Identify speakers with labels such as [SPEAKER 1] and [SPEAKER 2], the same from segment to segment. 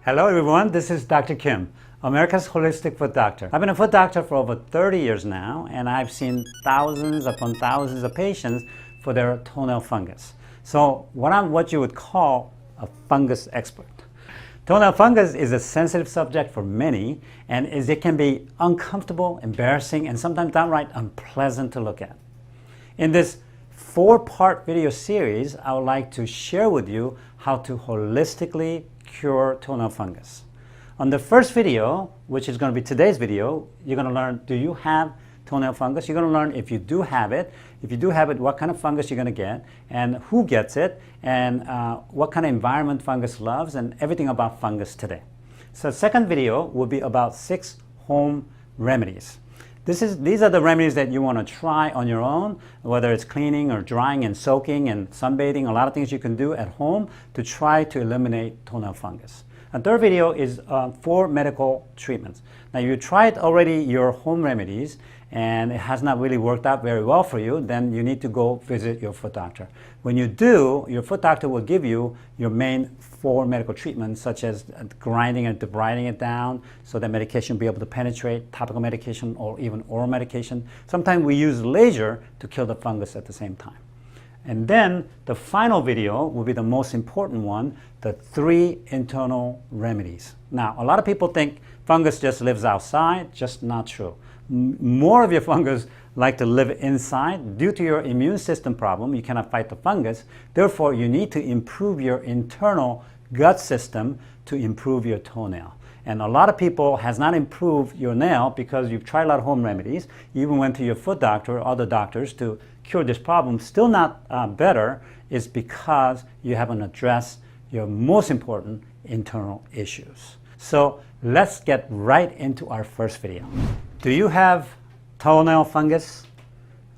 [SPEAKER 1] Hello everyone, this is Dr. Kim, America's Holistic Foot Doctor. I've been a foot doctor for over 30 years now, and I've seen thousands upon thousands of patients for their toenail fungus. So I'm what you would call a fungus expert. Toenail fungus is a sensitive subject for many, and it can be uncomfortable, embarrassing, and sometimes downright unpleasant to look at. In this 4-part video series, I would like to share with you how to holistically cure toenail fungus. On the first video, which is going to be today's video, you're going to learn, do you have toenail fungus? You're going to learn if you do have it. If you do have it, what kind of fungus you're going to get, and who gets it, and what kind of environment fungus loves, and everything about fungus today. So the second video will be about 6 home remedies. These are the remedies that you want to try on your own, whether it's cleaning or drying and soaking and sunbathing, a lot of things you can do at home to try to eliminate toenail fungus. A third video is 4 medical treatments. Now you tried already your home remedies and it has not really worked out very well for you, then you need to go visit your foot doctor. When you do, your foot doctor will give you your main 4 medical treatments, such as grinding and debriding it down so that medication will be able to penetrate, topical medication or even oral medication. Sometimes we use laser to kill the fungus at the same time. And then the final video will be the most important one, the 3 internal remedies. Now, a lot of people think fungus just lives outside, just not true. More of your fungus like to live inside. Due to your immune system problem, you cannot fight the fungus. Therefore, you need to improve your internal gut system to improve your toenail. And a lot of people has not improved your nail because you've tried a lot of home remedies. You even went to your foot doctor or other doctors to cure this problem. Still not better is because you haven't addressed your most important internal issues. So let's get right into our first video. Do you have toenail fungus?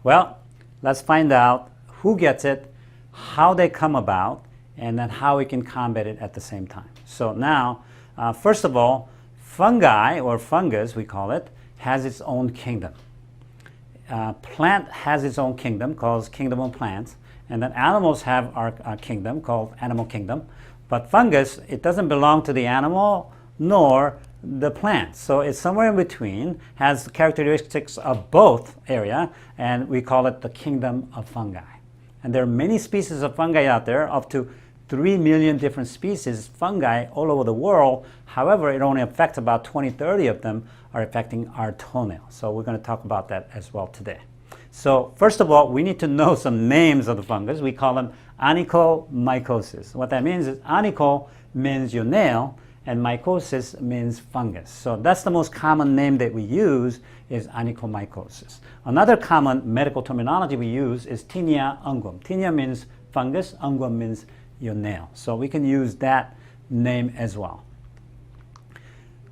[SPEAKER 1] Well, let's find out who gets it, how they come about, and then how we can combat it at the same time. So now, first of all, fungi, or fungus we call it, has its own kingdom. Plant has its own kingdom called kingdom of plants, and then animals have our kingdom called animal kingdom. But fungus, it doesn't belong to the animal nor the plant. So it's somewhere in between, has characteristics of both area, and we call it the kingdom of fungi. And there are many species of fungi out there, up to 3 million different species fungi all over the world. However, it only affects about 20-30 of them are affecting our toenail. So we're going to talk about that as well today. So first of all, we need to know some names of the fungus. We call them onychomycosis. What that means is onycho means your nail, and mycosis means fungus. So that's the most common name that we use is onychomycosis. Another common medical terminology we use is tinea unguum. Tinea means fungus, unguum means your nail. So we can use that name as well.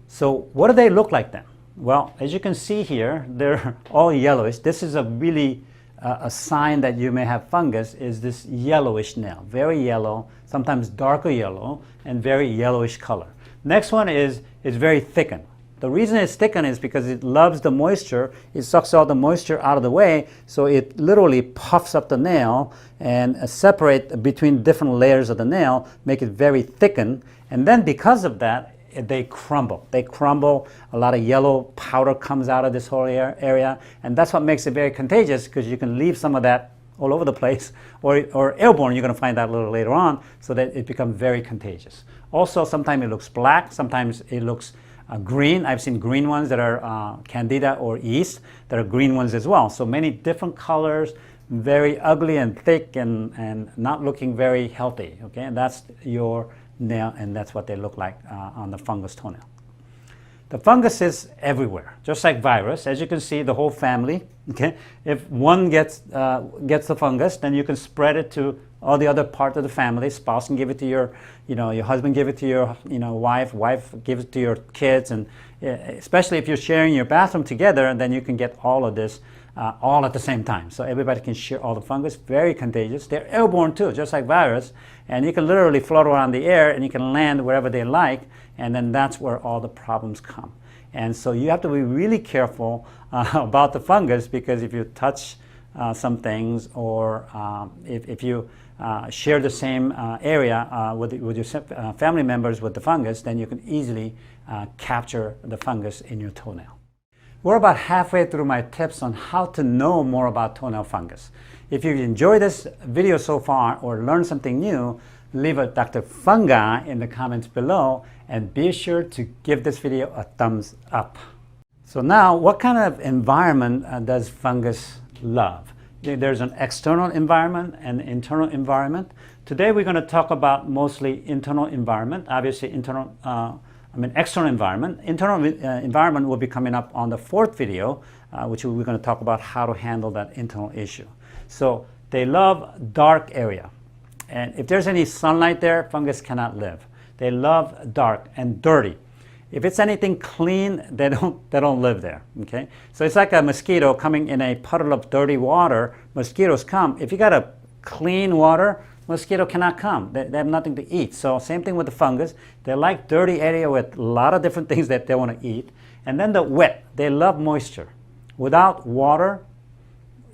[SPEAKER 1] So what do they look like then? Well, as you can see here, they're all yellowish. This is a really a sign that you may have fungus is this yellowish nail. Very yellow, sometimes darker yellow, and very yellowish color. Next one is very thickened. The reason it's thickened is because it loves the moisture. It sucks all the moisture out of the way, so it literally puffs up the nail and separate between different layers of the nail, make it very thickened. And then because of that, they crumble. They crumble. A lot of yellow powder comes out of this whole area, and that's what makes it very contagious, because you can leave some of that all over the place, or airborne. You're going to find out a little later on, so that it becomes very contagious. Also, sometimes it looks black, sometimes it looks green. I've seen green ones that are candida or yeast that are green ones as well. So many different colors, very ugly and thick and not looking very healthy. Okay, and that's your nail, and that's what they look like on the fungus toenail. The fungus is everywhere, just like virus. As you can see, the whole family. Okay, if one gets the fungus, then you can spread it to all the other part of the family. Spouse can give it to your, your husband give it to your, wife. Wife gives it to your kids, and especially if you're sharing your bathroom together, then you can get all of this all at the same time. So everybody can share all the fungus. Very contagious. They're airborne too, just like virus, and you can literally float around the air, and you can land wherever they like, and then that's where all the problems come. And so you have to be really careful about the fungus, because if you touch some things, or if you share the same area with your family members with the fungus, then you can easily capture the fungus in your toenail. We're about halfway through my tips on how to know more about toenail fungus. If you enjoyed this video so far or learned something new, leave a Dr. Fungi in the comments below, and be sure to give this video a thumbs up. So now, what kind of environment does fungus love? There's an external environment and internal environment. Today we're going to talk about mostly internal environment. Obviously external environment. Internal environment will be coming up on the fourth video, which we're going to talk about how to handle that internal issue. So they love dark area. And if there's any sunlight there, fungus cannot live. They love dark and dirty. If it's anything clean, they don't live there. Okay? So it's like a mosquito coming in a puddle of dirty water. Mosquitoes come. If you got a clean water, mosquito cannot come. They have nothing to eat. So same thing with the fungus. They like dirty area with a lot of different things that they want to eat. And then the wet. They love moisture. Without water,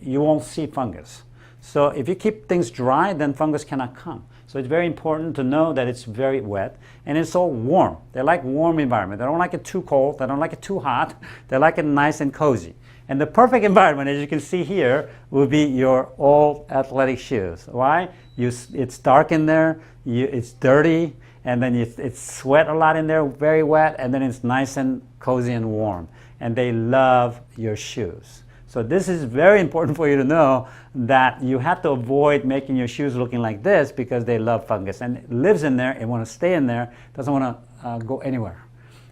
[SPEAKER 1] you won't see fungus. So if you keep things dry, then fungus cannot come. So it's very important to know that it's very wet, and it's all warm. They like warm environment. They don't like it too cold. They don't like it too hot. They like it nice and cozy. And the perfect environment, as you can see here, will be your old athletic shoes. Why? It's dark in there, it's dirty, and then it's sweat a lot in there, very wet, and then it's nice and cozy and warm. And they love your shoes. So this is very important for you to know, that you have to avoid making your shoes looking like this, because they love fungus and it lives in there and want to stay in there, doesn't want to go anywhere.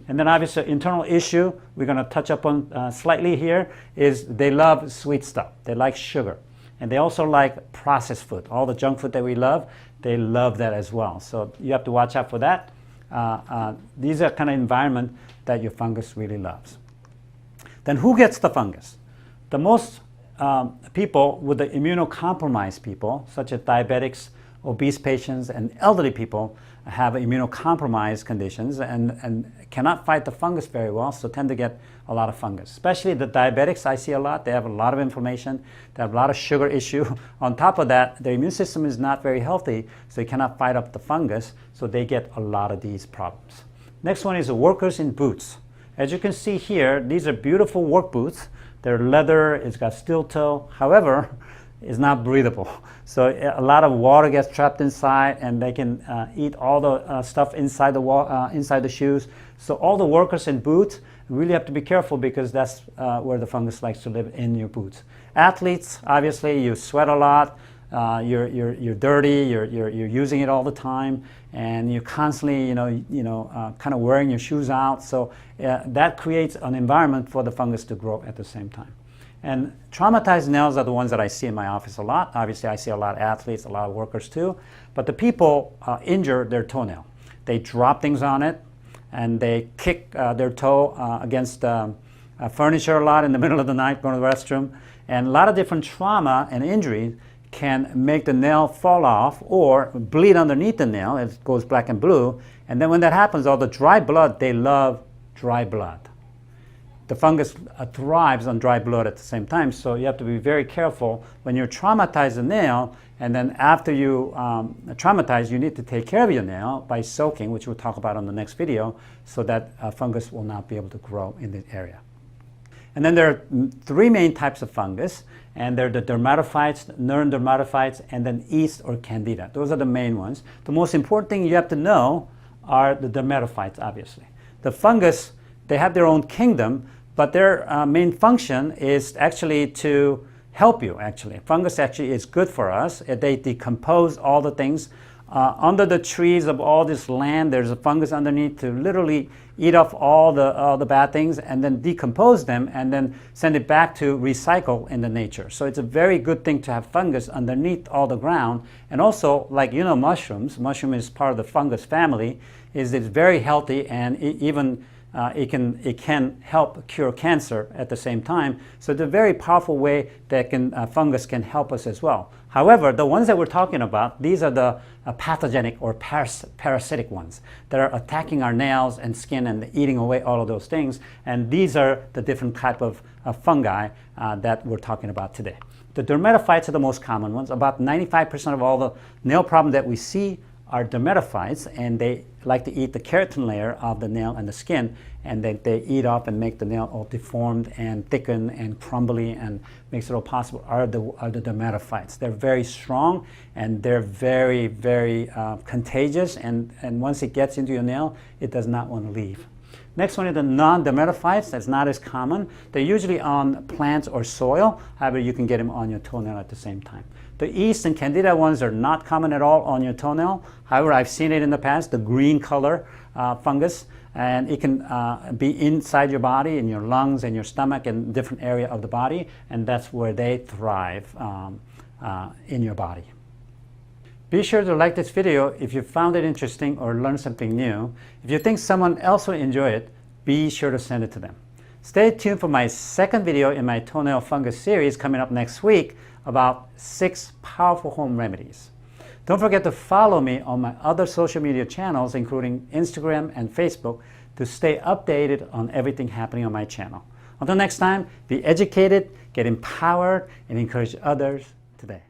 [SPEAKER 1] And then obviously internal issue we're going to touch upon slightly here is they love sweet stuff. They like sugar. And they also like processed food. All the junk food that we love, they love that as well. So you have to watch out for that. These are kind of environment that your fungus really loves. Then who gets the fungus? The most people with the immunocompromised people, such as diabetics, obese patients, and elderly people, have immunocompromised conditions and cannot fight the fungus very well, so tend to get a lot of fungus. Especially the diabetics, I see a lot. They have a lot of inflammation. They have a lot of sugar issue. On top of that, their immune system is not very healthy, so they cannot fight up the fungus, so they get a lot of these problems. Next one is the workers in boots. As you can see here, these are beautiful work boots. They're leather, it's got steel toe. However, it's not breathable. So a lot of water gets trapped inside, and they can eat all the stuff inside the shoes. So all the workers in boots really have to be careful, because that's where the fungus likes to live, in your boots. Athletes, obviously, you sweat a lot. You're dirty. You're using it all the time, and you're constantly, kind of wearing your shoes out. So that creates an environment for the fungus to grow at the same time. And traumatized nails are the ones that I see in my office a lot. Obviously, I see a lot of athletes, a lot of workers too. But the people injure their toenail. They drop things on it, and they kick their toe against furniture a lot in the middle of the night, going to the restroom. And a lot of different trauma and injuries can make the nail fall off or bleed underneath the nail. It goes black and blue. And then when that happens, all the dry blood, they love dry blood. The fungus thrives on dry blood at the same time, so you have to be very careful when you traumatize the nail. And then after you traumatize, you need to take care of your nail by soaking, which we'll talk about on the next video, so that fungus will not be able to grow in the area. And then there are three main types of fungus, and they're the dermatophytes, neurodermatophytes, and then yeast or candida. Those are the main ones. The most important thing you have to know are the dermatophytes, obviously. The fungus, they have their own kingdom, but their main function is actually to help you, actually. Fungus actually is good for us. They decompose all the things. Under the trees of all this land, there's a fungus underneath to literally eat off all the bad things and then decompose them and then send it back to recycle in the nature. So it's a very good thing to have fungus underneath all the ground. And also, like mushrooms. Mushroom is part of the fungus family. It's very healthy, and it can help cure cancer at the same time. So it's a very powerful way that fungus can help us as well. However, the ones that we're talking about, these are the pathogenic or parasitic ones that are attacking our nails and skin and eating away all of those things. And these are the different type of fungi that we're talking about today. The dermatophytes are the most common ones. About 95% of all the nail problems that we see are dermatophytes, and they like to eat the keratin layer of the nail and the skin, and they eat up and make the nail all deformed and thicken and crumbly and makes it all possible are the dermatophytes. They're very strong and they're very, very contagious, and once it gets into your nail, it does not want to leave. Next one is the non-dermatophytes. That's not as common. They're usually on plants or soil. However, you can get them on your toenail at the same time. The yeast and candida ones are not common at all on your toenail. However, I've seen it in the past, the green color fungus, and it can be inside your body, in your lungs and your stomach and different area of the body, and that's where they thrive in your body. Be sure to like this video if you found it interesting or learned something new. If you think someone else will enjoy it, be sure to send it to them. Stay tuned for my second video in my toenail fungus series coming up next week about 6 powerful home remedies. Don't forget to follow me on my other social media channels, including Instagram and Facebook, to stay updated on everything happening on my channel. Until next time, be educated, get empowered, and encourage others today.